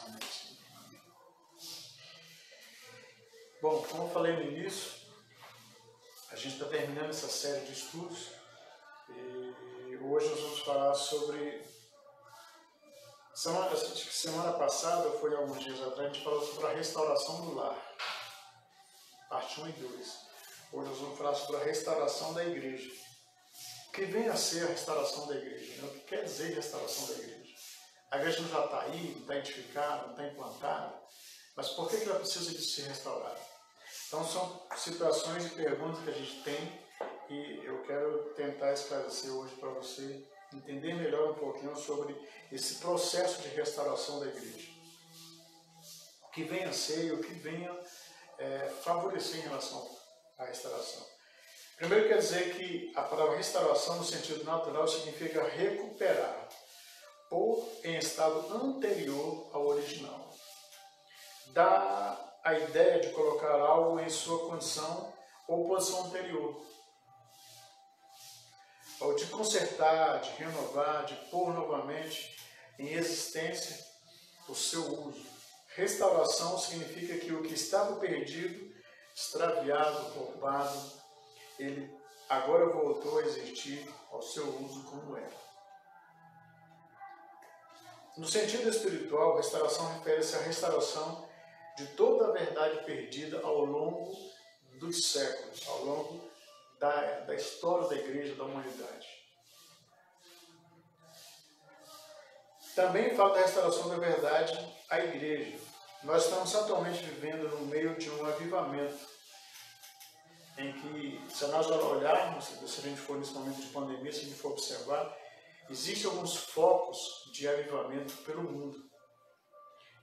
Amém, Senhor. Bom, como eu falei no início, a gente está terminando essa série de estudos e hoje nós vamos falar sobre... Semana passada, ou foi alguns dias atrás, a gente falou sobre a restauração do lar, parte 1 e 2. Hoje nós vamos falar sobre a restauração da igreja. O que vem a ser a restauração da igreja? Né? O que quer dizer restauração da igreja? A igreja não já está aí, não está edificada, não está implantada, mas por que ela precisa de ser restaurada? Então são situações e perguntas que a gente tem e eu quero tentar esclarecer hoje para você entender melhor um pouquinho sobre esse processo de restauração da igreja. O que vem a ser e o que venha favorecer em relação à restauração. Primeiro quer dizer que a palavra restauração no sentido natural significa recuperar, pôr em estado anterior ao original. Dá a ideia de colocar algo em sua condição ou posição anterior. Ou de consertar, de renovar, de pôr novamente em existência o seu uso. Restauração significa que o que estava perdido, extraviado, roubado, ele agora voltou a existir ao seu uso como era. No sentido espiritual, restauração refere-se à restauração de toda a verdade perdida ao longo dos séculos, ao longo da história da igreja, da humanidade. Também fala da restauração da verdade à igreja. Nós estamos atualmente vivendo no meio de um avivamento, em que, se nós olharmos, se a gente for nesse momento de pandemia, se a gente for observar, existem alguns focos de avivamento pelo mundo.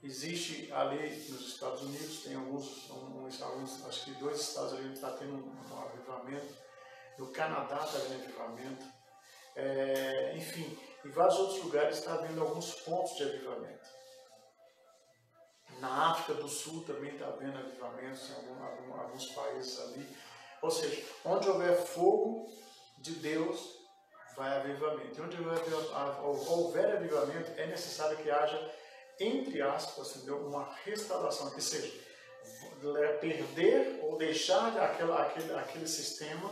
Existe ali nos Estados Unidos, tem alguns acho que 2 estados ali está tendo um avivamento. No Canadá está havendo avivamento. Enfim, em vários outros lugares está havendo alguns pontos de avivamento. Na África do Sul também está havendo avivamentos em alguns países ali. Ou seja, onde houver fogo de Deus, vai avivamento. E onde houver avivamento, é necessário que haja, entre aspas, uma restauração, que seja, perder ou deixar aquele sistema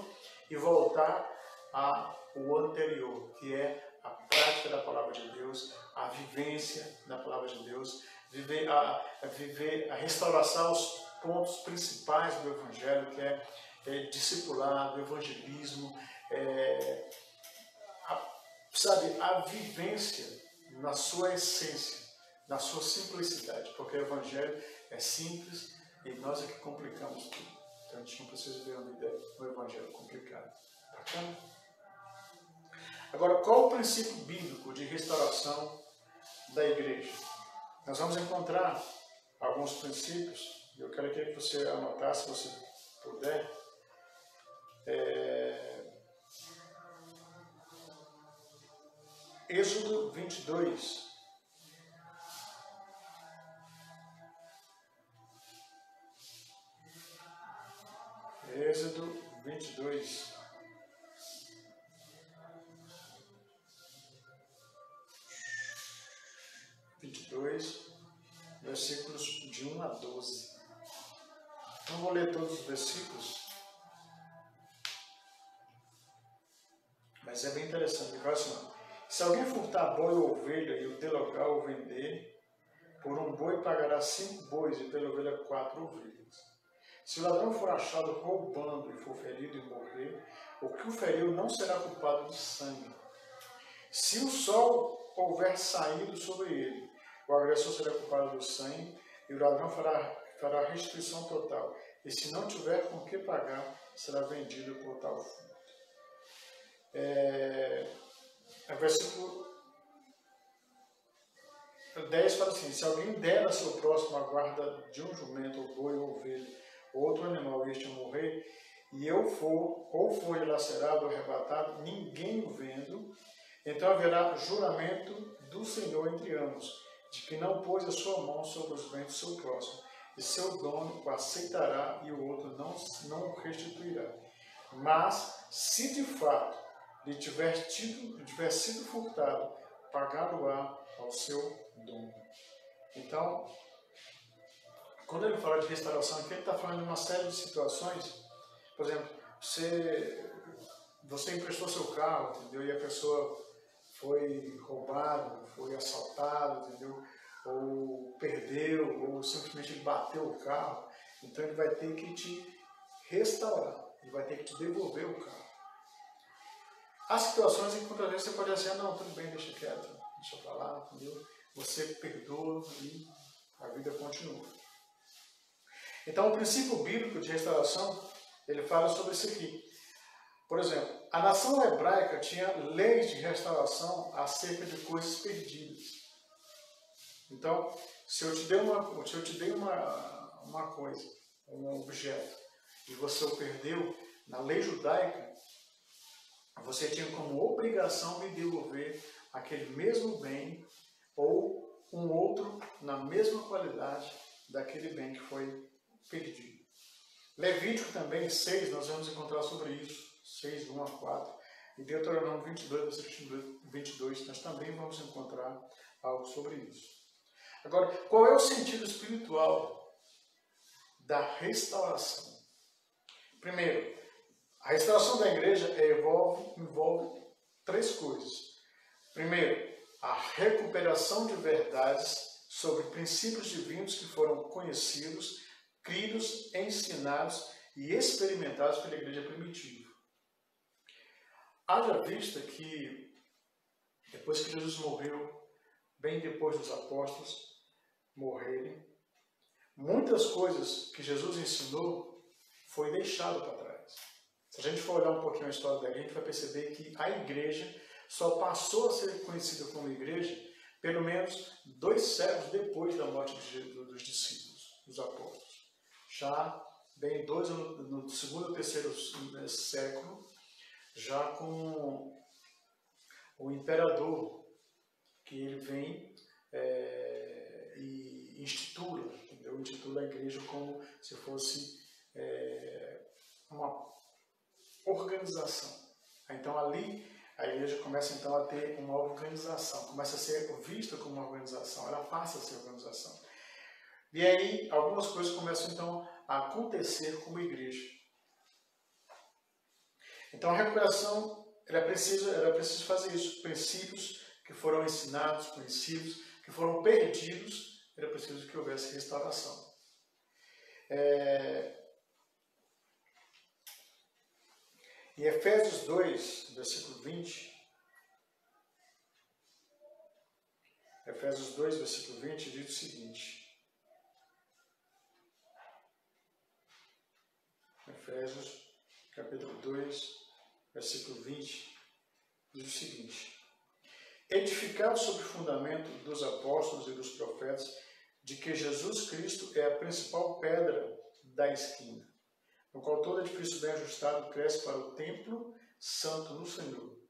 e voltar ao anterior, que é a prática da palavra de Deus, a vivência da palavra de Deus, a restauração aos pontos principais do Evangelho, que é discipulado, evangelismo, a vivência na sua essência, na sua simplicidade, porque o Evangelho é simples e nós é que complicamos tudo. Então a gente não precisa ver uma ideia do Evangelho complicado. Bacana? Agora, qual o princípio bíblico de restauração da igreja? Nós vamos encontrar alguns princípios, e eu quero que você anotasse, se você puder. Êxodo 22. Êxodo 22. Versículos de 1 a 12. Não vou ler todos os versículos, mas é bem interessante. Ele fala assim: se alguém furtar boi ou ovelha e o delogar ou vender, por um boi pagará 5 bois e pela ovelha 4 ovelhas. Se o ladrão for achado roubando e for ferido e morrer, o que o feriu não será culpado de sangue. Se o sol houver saído sobre ele, o agressor será culpado do sangue e o ladrão fará restituição total. E se não tiver com que pagar, será vendido por tal furto. Versículo 10 fala assim: se alguém der a seu próximo a guarda de um jumento, ou boi, ou ovelha, ou outro animal, e este morrer, e eu for dilacerado ou arrebatado, ninguém o vendo, então haverá juramento do Senhor entre ambos, de que não pôs a sua mão sobre os bens do seu próximo, e seu dono o aceitará e o outro não o restituirá. Mas, se de fato lhe tiver sido furtado, pagá-lo-á ao seu dono. Então, quando ele fala de restauração aqui, ele está falando de uma série de situações. Por exemplo, você emprestou seu carro, entendeu? E a pessoa foi roubada, foi assaltada, entendeu? Ou perdeu, ou simplesmente ele bateu o carro. Então ele vai ter que te restaurar, ele vai ter que te devolver o carro. Há situações em que muitas vezes você pode dizer, não, tudo bem, deixa quieto, deixa pra lá, entendeu? Você perdoa e a vida continua. Então o princípio bíblico de restauração, ele fala sobre isso aqui. Por exemplo, a nação hebraica tinha leis de restauração acerca de coisas perdidas. Então, se eu te dei uma coisa, um objeto, e você o perdeu, na lei judaica, você tinha como obrigação me devolver aquele mesmo bem ou um outro na mesma qualidade daquele bem que foi perdido. Levítico também, 6, nós vamos encontrar sobre isso. 6, 1 a 4, e Deuteronômio 22, versículo 22, nós também vamos encontrar algo sobre isso. Agora, qual é o sentido espiritual da restauração? Primeiro, a restauração da igreja envolve três coisas. Primeiro, a recuperação de verdades sobre princípios divinos que foram conhecidos, cridos, ensinados e experimentados pela igreja primitiva. Haja vista que, depois que Jesus morreu, bem depois dos apóstolos morrerem, muitas coisas que Jesus ensinou foi deixado para trás. Se a gente for olhar um pouquinho a história da igreja, a gente vai perceber que a igreja só passou a ser conhecida como igreja pelo menos 2 séculos depois da morte dos discípulos, dos apóstolos. Já bem no segundo ou terceiro século, já com o imperador, que ele vem e institui a igreja como se fosse uma organização. Então ali a igreja começa então a ter uma organização, começa a ser vista como uma organização, ela passa a ser organização. E aí algumas coisas começam então a acontecer como igreja. Então a recuperação, era preciso fazer isso. Princípios que foram ensinados, conhecidos, que foram perdidos, era preciso que houvesse restauração. Em Efésios 2, versículo 20, Efésios 2, versículo 20, diz o seguinte. Efésios, capítulo 2, versículo 20, diz o seguinte. Edificado sobre o fundamento dos apóstolos e dos profetas, de que Jesus Cristo é a principal pedra da esquina, no qual todo edifício bem ajustado cresce para o templo santo no Senhor,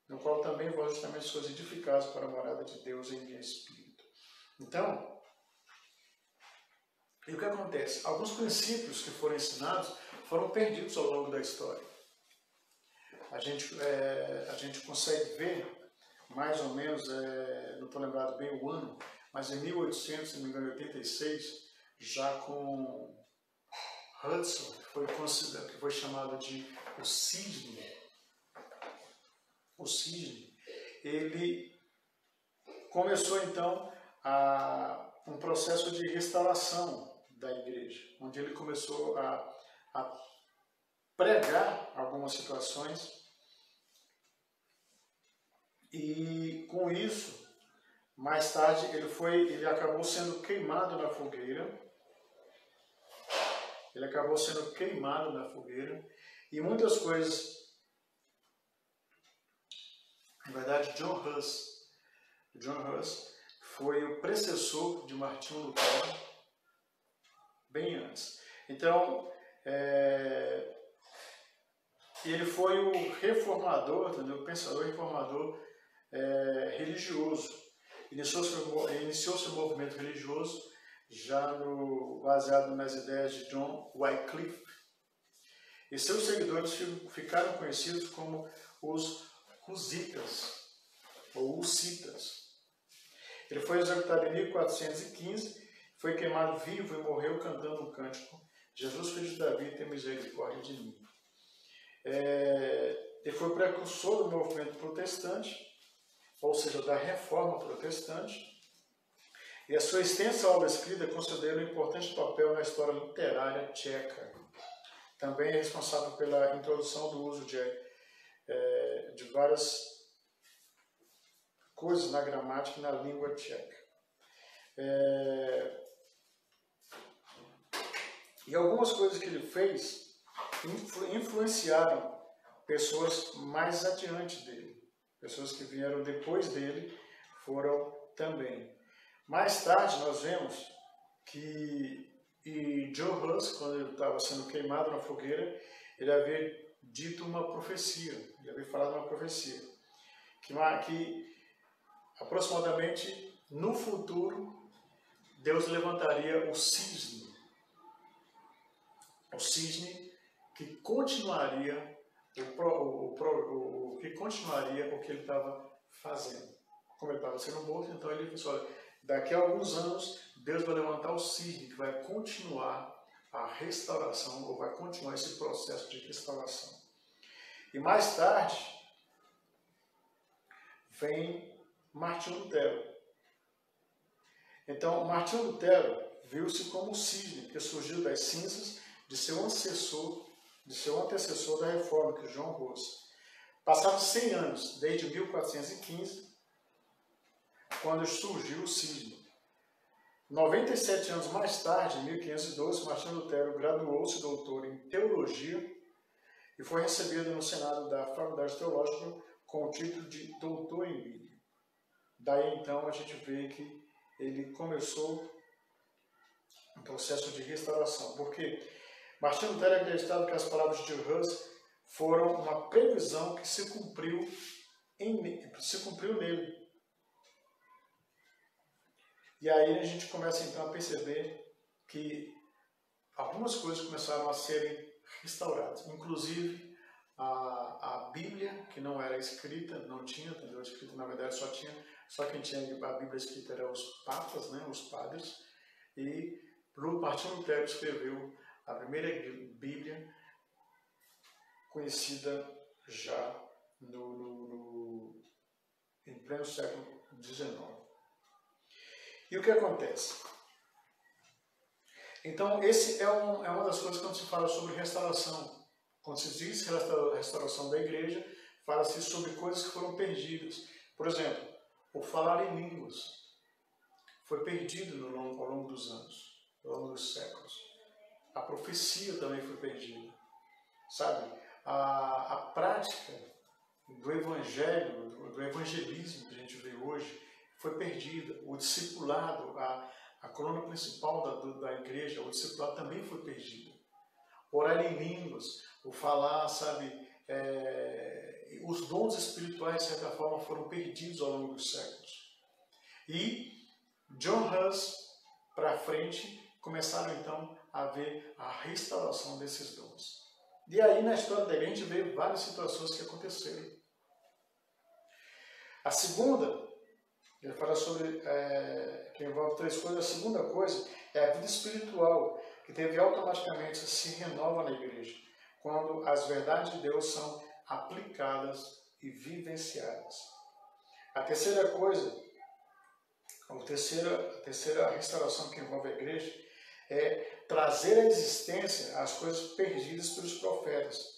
no qual também vós justamente sois edificados para a morada de Deus em Espírito. Então, e o que acontece? Alguns princípios que foram ensinados foram perdidos ao longo da história. A gente consegue ver, mais ou menos, não estou lembrado bem o ano, mas em 1800, se não me engano, 86, já com Hudson, que foi chamado de o Cisne. O Cisne, ele começou então um processo de restauração da igreja, onde ele começou a pregar algumas situações e com isso, mais tarde, ele acabou sendo queimado na fogueira. Ele acabou sendo queimado na fogueira e muitas coisas. Na verdade, John Hus foi o precessor de Martinho Lutero bem antes. Então, ele foi o reformador, entendeu? O pensador reformador religioso. Iniciou seu movimento religioso já baseado nas ideias de John Wycliffe. E seus seguidores ficaram conhecidos como os hussitas, ou hussitas. Ele foi executado em 1415, foi queimado vivo e morreu cantando um cântico: Jesus, filho de Davi, tem misericórdia de mim. Ele foi precursor do movimento protestante, ou seja, da Reforma Protestante, e a sua extensa obra escrita concedeu um importante papel na história literária tcheca. Também é responsável pela introdução do uso de várias coisas na gramática e na língua tcheca. E algumas coisas que ele fez influenciaram pessoas mais adiante dele. Pessoas que vieram depois dele foram também. Mais tarde nós vemos que John Hus, quando ele estava sendo queimado na fogueira, ele havia dito uma profecia, ele havia falado uma profecia, que aproximadamente no futuro Deus levantaria o cisne que continuaria o que ele estava fazendo. Como ele estava sendo morto, então ele disse: olha, daqui a alguns anos Deus vai levantar o cisne que vai continuar a restauração, ou vai continuar esse processo de restauração. E mais tarde vem Martinho Lutero. Então, Martinho Lutero viu-se como um cisne que surgiu das cinzas de seu antecessor da Reforma, que é João Hus. Passaram 100 anos, desde 1415, quando surgiu o cisne. 97 anos mais tarde, em 1512, Martinho Lutero graduou-se doutor em teologia e foi recebido no Senado da Faculdade Teológica com o título de doutor em Bíblia. Daí então a gente vê que ele começou um processo de restauração, porque Martinho Lutero acreditava que as palavras de Hus foram uma previsão que se cumpriu nele. E aí a gente começa então a perceber que algumas coisas começaram a serem restauradas, inclusive a Bíblia, que não era escrita, não tinha, entendeu? Escrita, na verdade só quem tinha a Bíblia escrita eram os papas, né, os padres, e Martinho Lutero escreveu a primeira Bíblia conhecida já em pleno século XIX. E o que acontece? Então, esse é uma das coisas quando se fala sobre restauração. Quando se diz restauração da igreja, fala-se sobre coisas que foram perdidas. Por exemplo, o falar em línguas foi perdido ao longo dos anos, ao longo dos séculos. A profecia também foi perdida. Sabe? A prática do evangelho, do evangelismo que a gente vê hoje, foi perdida. O discipulado, a coluna principal da igreja, o discipulado também foi perdido. Orar em línguas, o falar, sabe, os dons espirituais, de certa forma, foram perdidos ao longo dos séculos. E John Hus, para frente, começaram então a ver a restauração desses dons. E aí, na história da igreja, a gente vê várias situações que aconteceram. A segunda, ele fala sobre, que envolve 3 coisas. A segunda coisa é a vida espiritual, que teve automaticamente se renova na igreja, quando as verdades de Deus são aplicadas e vivenciadas. A terceira coisa, a terceira restauração que envolve a igreja, é trazer à existência as coisas perdidas pelos profetas.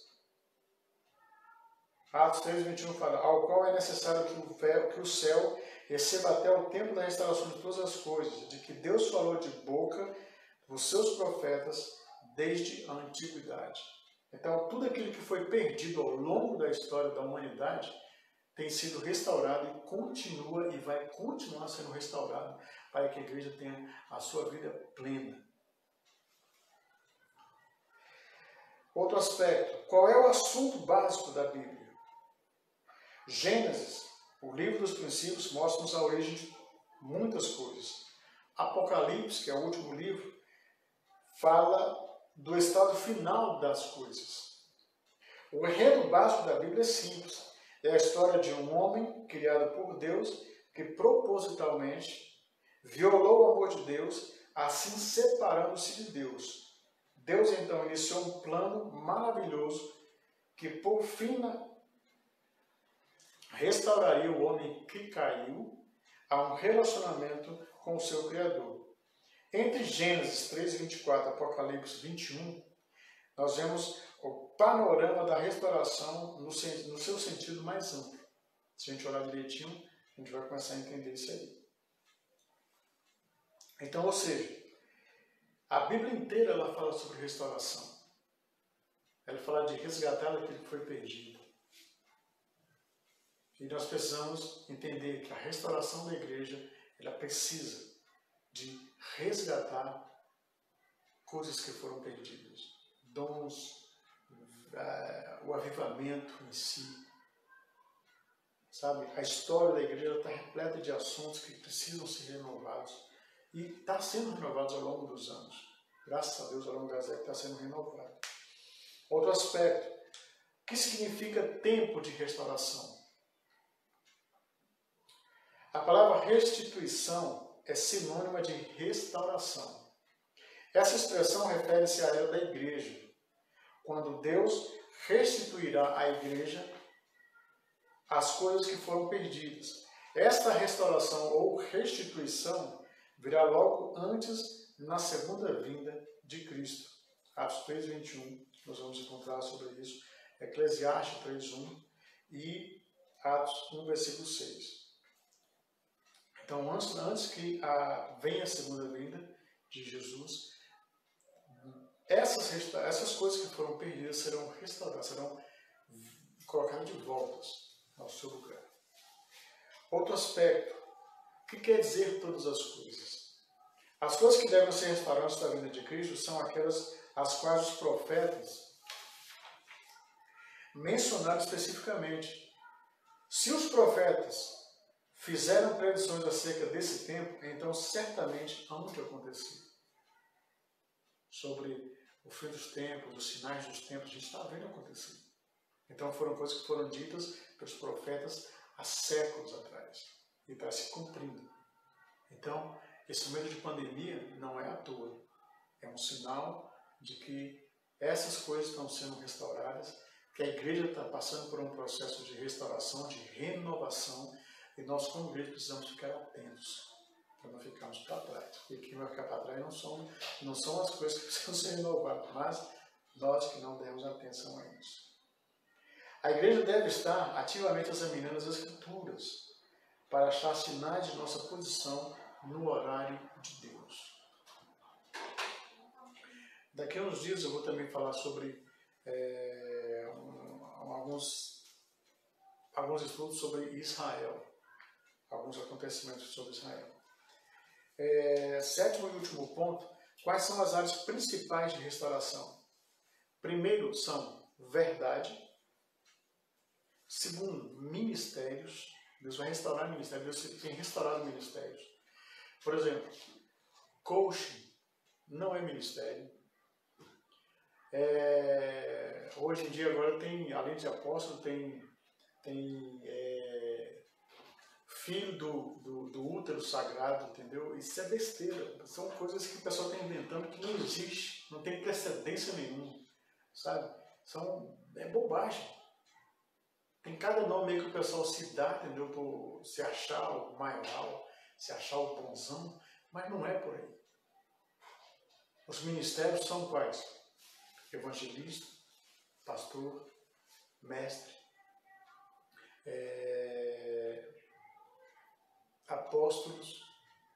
Atos 3:21 fala: ao qual é necessário que o céu receba até o tempo da restauração de todas as coisas, de que Deus falou de boca dos seus profetas desde a antiguidade. Então, tudo aquilo que foi perdido ao longo da história da humanidade tem sido restaurado e continua e vai continuar sendo restaurado para que a igreja tenha a sua vida plena. Outro aspecto, qual é o assunto básico da Bíblia? Gênesis, o livro dos princípios, mostra-nos a origem de muitas coisas. Apocalipse, que é o último livro, fala do estado final das coisas. O enredo básico da Bíblia é simples. É a história de um homem criado por Deus, que propositalmente violou o amor de Deus, assim separando-se de Deus. Deus então iniciou um plano maravilhoso que por fim restauraria o homem que caiu a um relacionamento com o seu Criador. Entre Gênesis 3:24 e Apocalipse 21, nós vemos o panorama da restauração no seu sentido mais amplo. Se a gente olhar direitinho, a gente vai começar a entender isso aí. Então, ou seja, a Bíblia inteira ela fala sobre restauração. Ela fala de resgatar aquilo que foi perdido. E nós precisamos entender que a restauração da igreja, ela precisa de resgatar coisas que foram perdidas. Dons, o avivamento em si. Sabe? A história da igreja está repleta de assuntos que precisam ser renovados. E está sendo renovados ao longo dos anos. Graças a Deus, ao longo das décadas está sendo renovado. Outro aspecto. O que significa tempo de restauração? A palavra restituição é sinônima de restauração. Essa expressão refere-se à era da igreja, quando Deus restituirá à igreja as coisas que foram perdidas. Esta restauração ou restituição virá logo antes na segunda vinda de Cristo. Atos 3:21, nós vamos encontrar sobre isso. Eclesiastes 3:1 e Atos 1, versículo 6. Então, antes que venha a segunda vinda de Jesus, essas coisas que foram perdidas serão restauradas, serão colocadas de volta ao seu lugar. Outro aspecto, o que quer dizer todas as coisas? As coisas que devem ser restauradas da vinda de Cristo são aquelas as quais os profetas mencionaram especificamente. Se os profetas fizeram predições acerca desse tempo, então certamente há de acontecer. Sobre o fim dos tempos, os sinais dos tempos, a gente está vendo acontecer. Então foram coisas que foram ditas pelos profetas há séculos atrás. E está se cumprindo. Então, esse momento de pandemia não é à toa. É um sinal de que essas coisas estão sendo restauradas, que a igreja está passando por um processo de restauração, de renovação, e nós, como igreja, precisamos ficar atentos, para não ficarmos para trás. Porque quem vai ficar para trás não são as coisas que precisam ser renovadas, mas nós que não demos atenção a isso. A igreja deve estar ativamente examinando as Escrituras, para achar sinais de nossa posição no horário de Deus. Daqui a uns dias eu vou também falar sobre alguns estudos sobre Israel, alguns acontecimentos sobre Israel. Sétimo e último ponto, quais são as áreas principais de restauração? Primeiro são verdade. Segundo, ministérios. Deus vai restaurar ministérios, Deus tem restaurado ministérios. Por exemplo, coaching não é ministério. Hoje em dia agora tem, além de apóstolo, tem filho do útero sagrado, entendeu? Isso é besteira. São coisas que o pessoal está inventando que não existe, não tem precedência nenhuma, sabe? É bobagem. Tem cada nome aí que o pessoal se dá, entendeu? Por se achar o maior, se achar o bonzão, mas não é por aí. Os ministérios são quais? Evangelista, pastor, mestre, apóstolos,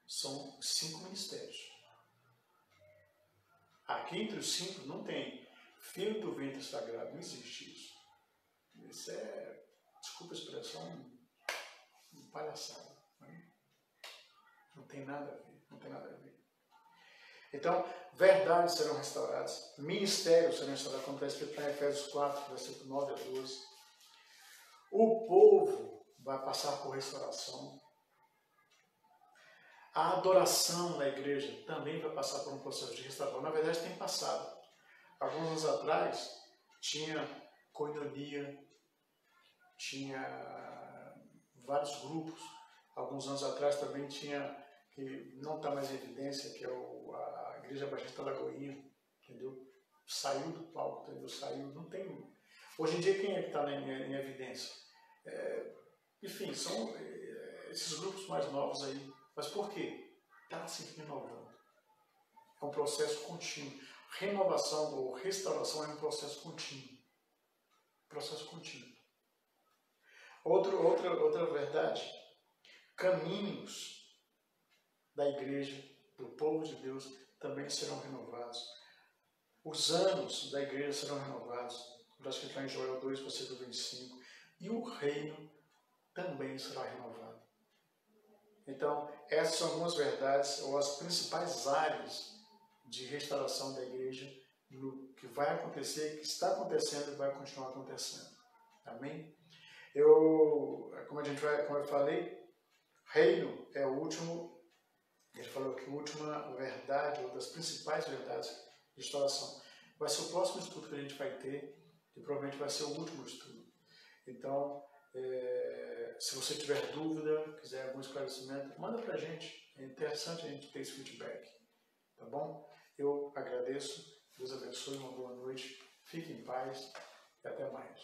são 5 ministérios. Aqui entre os 5 não tem filho do ventre sagrado, não existe isso. Isso é, desculpa a expressão, palhaçada. Não tem nada a ver, não tem nada a ver. Então, verdades serão restauradas, ministérios serão restaurados, como está escrito em Efésios 4, versículo 9 a 12. O povo vai passar por restauração. A adoração na igreja também vai passar por um processo de restauração. Na verdade, tem passado. Alguns anos atrás, tinha koinonia, tinha vários grupos alguns anos atrás também tinha, que não está mais em evidência, que é a Igreja Batista Lagoinha, entendeu? Saiu do palco, entendeu? Saiu, não tem... Hoje em dia quem é que está em evidência? Enfim, são esses grupos mais novos aí. Mas por quê? Está se renovando. É um processo contínuo. Renovação ou restauração é um processo contínuo. Processo contínuo. Outra verdade. Caminhos da igreja, do povo de Deus, também serão renovados. Os anos da igreja serão renovados. Acho que está em Joel 2, versículo 25. E o reino também será renovado. Então, essas são algumas verdades, ou as principais áreas de restauração da igreja, no que vai acontecer, que está acontecendo e vai continuar acontecendo. Amém? Como eu falei, reino é o último, ele falou que a última verdade, ou das principais verdades de restauração. Vai ser o próximo estudo que a gente vai ter, e provavelmente vai ser o último estudo. Então, se você tiver dúvida, quiser algum esclarecimento, manda pra gente. É interessante a gente ter esse feedback. Tá bom? Eu agradeço. Deus abençoe. Uma boa noite. Fique em paz e até mais.